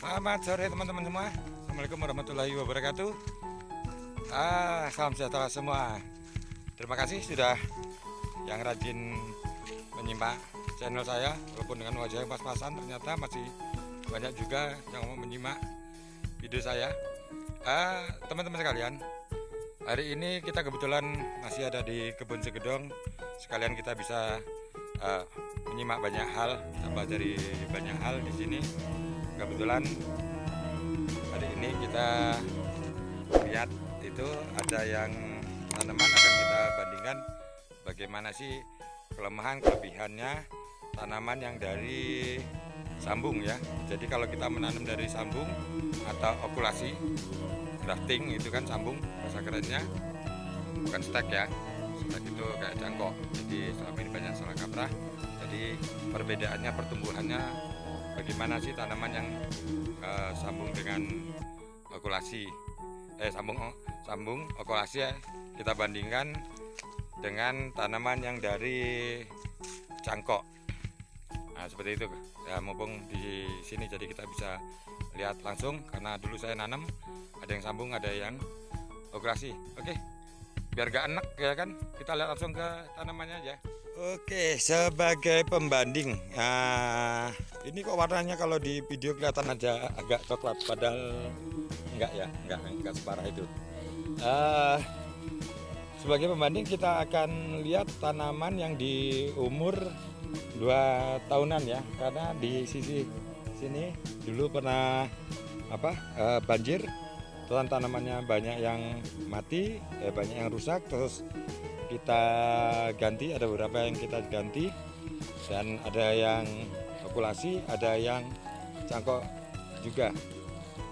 Selamat sore teman-teman semua. Assalamualaikum warahmatullahi wabarakatuh. Salam sejahtera semua. Terima kasih sudah yang rajin menyimak channel saya. Walaupun dengan wajah yang pas-pasan, ternyata masih banyak juga yang mau menyimak video saya. Teman-teman sekalian, hari ini kita kebetulan masih ada di kebun Segedong. Sekalian kita bisa menyimak banyak hal, dari banyak hal di sini. Kebetulan hari ini kita lihat itu ada yang tanaman, akan kita bandingkan bagaimana sih kelemahan kelebihannya tanaman yang dari sambung ya. Jadi kalau kita menanam dari sambung atau okulasi, grafting itu kan sambung bahasa kerennya, bukan stek ya. Stek itu kayak jangkok. Jadi selama ini banyak salah kaprah. Jadi perbedaannya pertumbuhannya bagaimana sih tanaman yang sambung dengan okulasi, sambung okulasi ya, kita bandingkan dengan tanaman yang dari cangkok. Nah, seperti itu ya, mumpung di sini jadi kita bisa lihat langsung, karena dulu saya nanam ada yang sambung ada yang okulasi. Oke, biar gak enak ya kan, kita lihat langsung ke tanamannya aja. Oke, sebagai pembanding, nah ini kok warnanya kalau di video kelihatan aja agak coklat, padahal enggak ya, enggak separah itu. Sebagai pembanding kita akan lihat tanaman yang di umur 2 tahunan ya, karena di sisi sini dulu pernah banjir, tanamannya banyak yang mati, banyak yang rusak, terus kita ganti, ada beberapa yang kita ganti, dan ada yang okulasi, ada yang cangkok juga.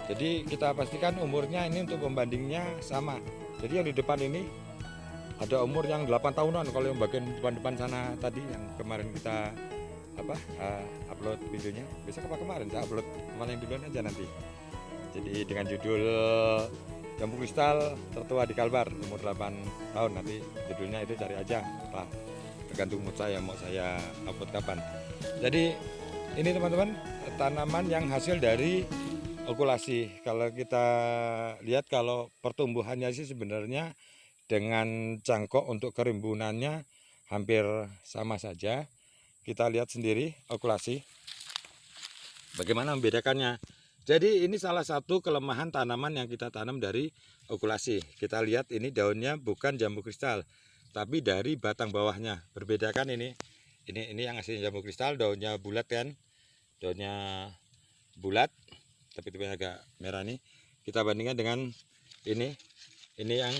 Jadi kita pastikan umurnya ini untuk pembandingnya sama. Jadi yang di depan ini ada umur yang 8 tahunan, kalau yang bagian depan-depan sana tadi yang kemarin kita upload videonya, besok apa kemarin saya upload, malah yang duluan aja nanti. Jadi dengan judul Jambu Kristal Tertua di Kalbar, umur 8 tahun, nanti judulnya itu cari aja, tergantung mood saya mau saya upload kapan. Jadi ini teman-teman tanaman yang hasil dari okulasi. Kalau kita lihat, kalau pertumbuhannya sih sebenarnya dengan cangkok untuk kerimbunannya hampir sama saja. Kita lihat sendiri okulasi, bagaimana membedakannya. Jadi ini salah satu kelemahan tanaman yang kita tanam dari okulasi. Kita lihat ini daunnya bukan jambu kristal, tapi dari batang bawahnya. Berbeda kan ini yang asli jambu kristal, daunnya bulat kan, daunnya bulat, tapi tipenya agak merah nih. Kita bandingkan dengan ini yang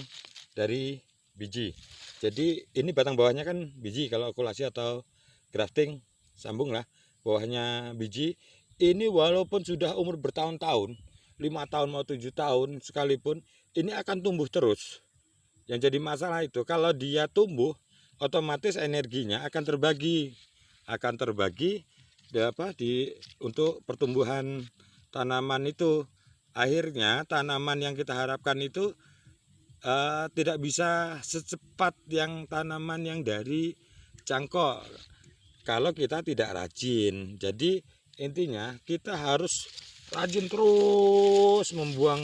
dari biji. Jadi ini batang bawahnya kan biji, kalau okulasi atau grafting sambung lah, bawahnya biji. Ini walaupun sudah umur bertahun-tahun, 5 tahun mau 7 tahun sekalipun, ini akan tumbuh terus. Yang jadi masalah itu kalau dia tumbuh, otomatis energinya akan terbagi untuk pertumbuhan tanaman itu. Akhirnya tanaman yang kita harapkan itu tidak bisa secepat yang tanaman yang dari cangkok kalau kita tidak rajin. Jadi intinya kita harus rajin terus membuang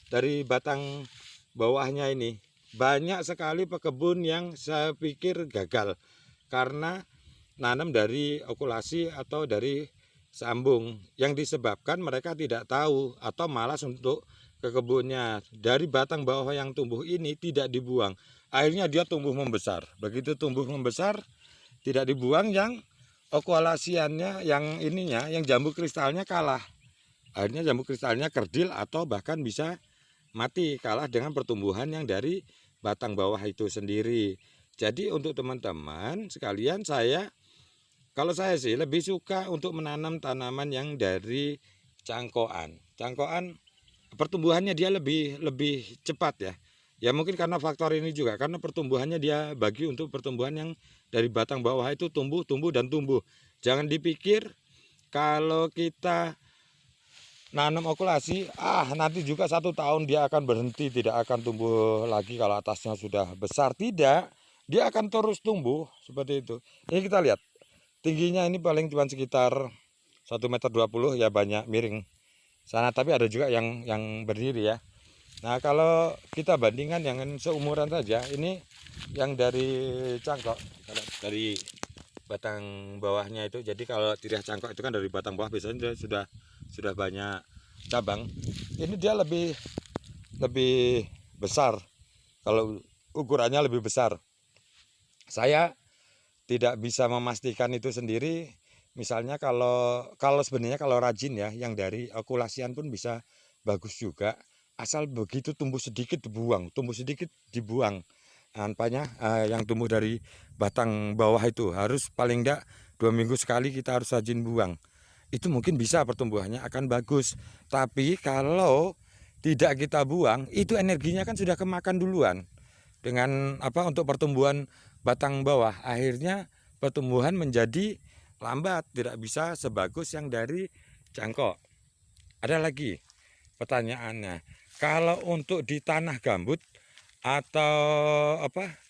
dari batang bawahnya ini. Banyak sekali pekebun yang saya pikir gagal karena nanam dari okulasi atau dari sambung, yang disebabkan mereka tidak tahu atau malas untuk ke kebunnya. Dari batang bawah yang tumbuh ini tidak dibuang, akhirnya dia tumbuh membesar. Begitu tumbuh membesar tidak dibuang, yang okulasiannya yang jambu kristalnya kalah. Akhirnya jambu kristalnya kerdil atau bahkan bisa mati, kalah dengan pertumbuhan yang dari batang bawah itu sendiri. Jadi untuk teman-teman sekalian, kalau saya sih lebih suka untuk menanam tanaman yang dari cangkokan. Cangkokan pertumbuhannya dia lebih cepat ya. Ya mungkin karena faktor ini juga, karena pertumbuhannya dia bagi untuk pertumbuhan yang dari batang bawah itu tumbuh dan tumbuh. Jangan dipikir kalau kita nanam okulasi, nanti juga 1 tahun dia akan berhenti, tidak akan tumbuh lagi kalau atasnya sudah besar. Tidak, dia akan terus tumbuh seperti itu. Ini kita lihat tingginya, ini paling cuma sekitar 1,20 m ya banyak miring sana, tapi ada juga yang berdiri ya. Nah, kalau kita bandingkan yang seumuran saja, ini yang dari cangkok, kalau dari batang bawahnya itu. Jadi kalau dilihat cangkok itu kan dari batang bawah biasanya dia sudah banyak cabang. Ini dia lebih besar, kalau ukurannya lebih besar. Saya tidak bisa memastikan itu sendiri. Misalnya kalau sebenarnya kalau rajin ya, yang dari okulasian pun bisa bagus juga, asal begitu tumbuh sedikit dibuang, tumbuh sedikit dibuang. Yang tumbuh dari batang bawah itu harus paling enggak 2 minggu sekali kita harus rajin buang. Itu mungkin bisa pertumbuhannya akan bagus. Tapi kalau tidak kita buang, itu energinya kan sudah kemakan duluan dengan untuk pertumbuhan batang bawah. Akhirnya pertumbuhan menjadi lambat, tidak bisa sebagus yang dari cangkok. Ada lagi pertanyaannya, kalau untuk di tanah gambut atau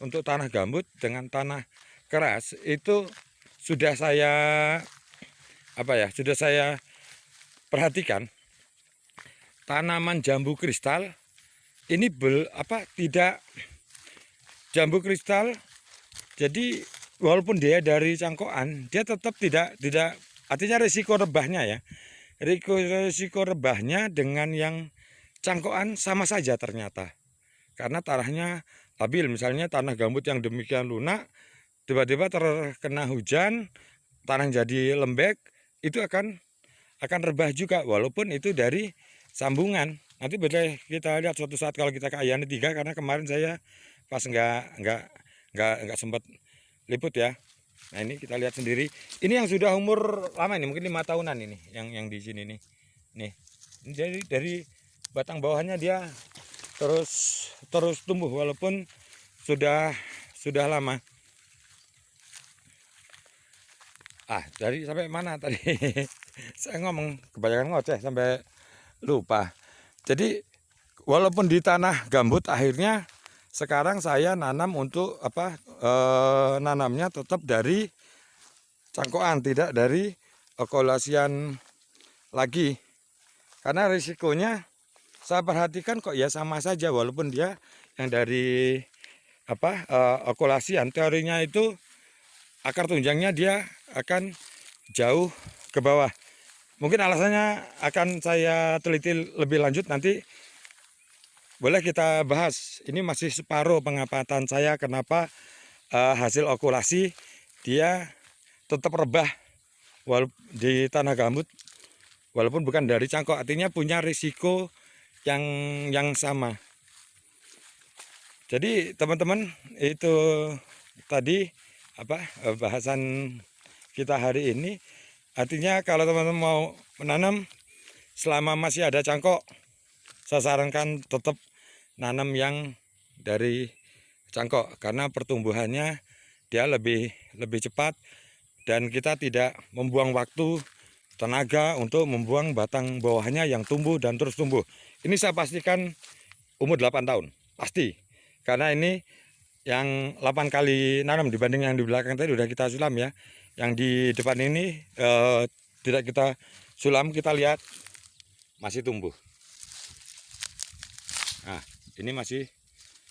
untuk tanah gambut dengan tanah keras itu sudah saya perhatikan, tanaman jambu kristal ini tidak jambu kristal. Jadi walaupun dia dari cangkokan, dia tetap tidak artinya risiko rebahnya ya. Risiko rebahnya dengan yang cangkokan sama saja ternyata. Karena tanahnya labil, misalnya tanah gambut yang demikian lunak, tiba-tiba terkena hujan, tanah jadi lembek, itu akan rebah juga, walaupun itu dari sambungan. Nanti boleh kita lihat suatu saat kalau kita ke Ayani 3, karena kemarin saya pas nggak sempat liput ya. Nah, ini kita lihat sendiri. Ini yang sudah umur lama, ini mungkin 5 tahunan ini yang di sini nih. Nih. Jadi dari batang bawahnya dia terus tumbuh walaupun sudah lama. Dari sampai mana tadi? Saya ngomong kebanyakan ngoceh sampai lupa. Jadi walaupun di tanah gambut, akhirnya sekarang saya nanam untuk nanamnya tetap dari cangkokan, tidak dari okulasian lagi. Karena risikonya saya perhatikan kok ya sama saja, walaupun dia yang dari okulasian, teorinya itu akar tunjangnya dia akan jauh ke bawah. Mungkin alasannya akan saya teliti lebih lanjut, nanti boleh kita bahas. Ini masih separuh pengamatan saya kenapa hasil okulasi dia tetap rebah di tanah gambut walaupun bukan dari cangkok, artinya punya risiko yang sama. Jadi teman-teman, itu tadi bahasan kita hari ini. Artinya kalau teman-teman mau menanam selama masih ada cangkok, saya sarankan tetap nanam yang dari cangkok, karena pertumbuhannya dia lebih cepat dan kita tidak membuang waktu tenaga untuk membuang batang bawahnya yang tumbuh dan terus tumbuh. Ini saya pastikan umur 8 tahun pasti, karena ini yang 8 kali nanam dibanding yang di belakang tadi udah kita sulam ya. Yang di depan ini tidak kita sulam, kita lihat masih tumbuh. Nah, ini masih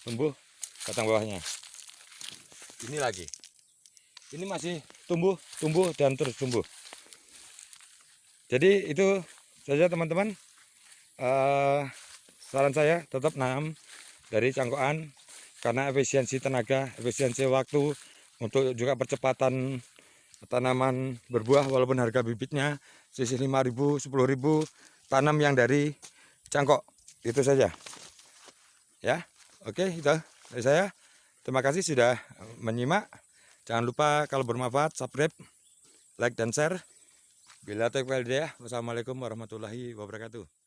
tumbuh batang bawahnya. Ini lagi, ini masih tumbuh dan terus tumbuh. Jadi itu saja teman-teman, saran saya tetap nanam dari cangkokan, karena efisiensi tenaga, efisiensi waktu, untuk juga percepatan tanaman berbuah. Walaupun harga bibitnya sisi 5.000, 10.000, tanam yang dari cangkok. Itu saja ya. Oke, itu dari saya. Terima kasih sudah menyimak. Jangan lupa kalau bermanfaat subscribe, like dan share. Bila taufiq wal hidayah. Wassalamualaikum warahmatullahi wabarakatuh.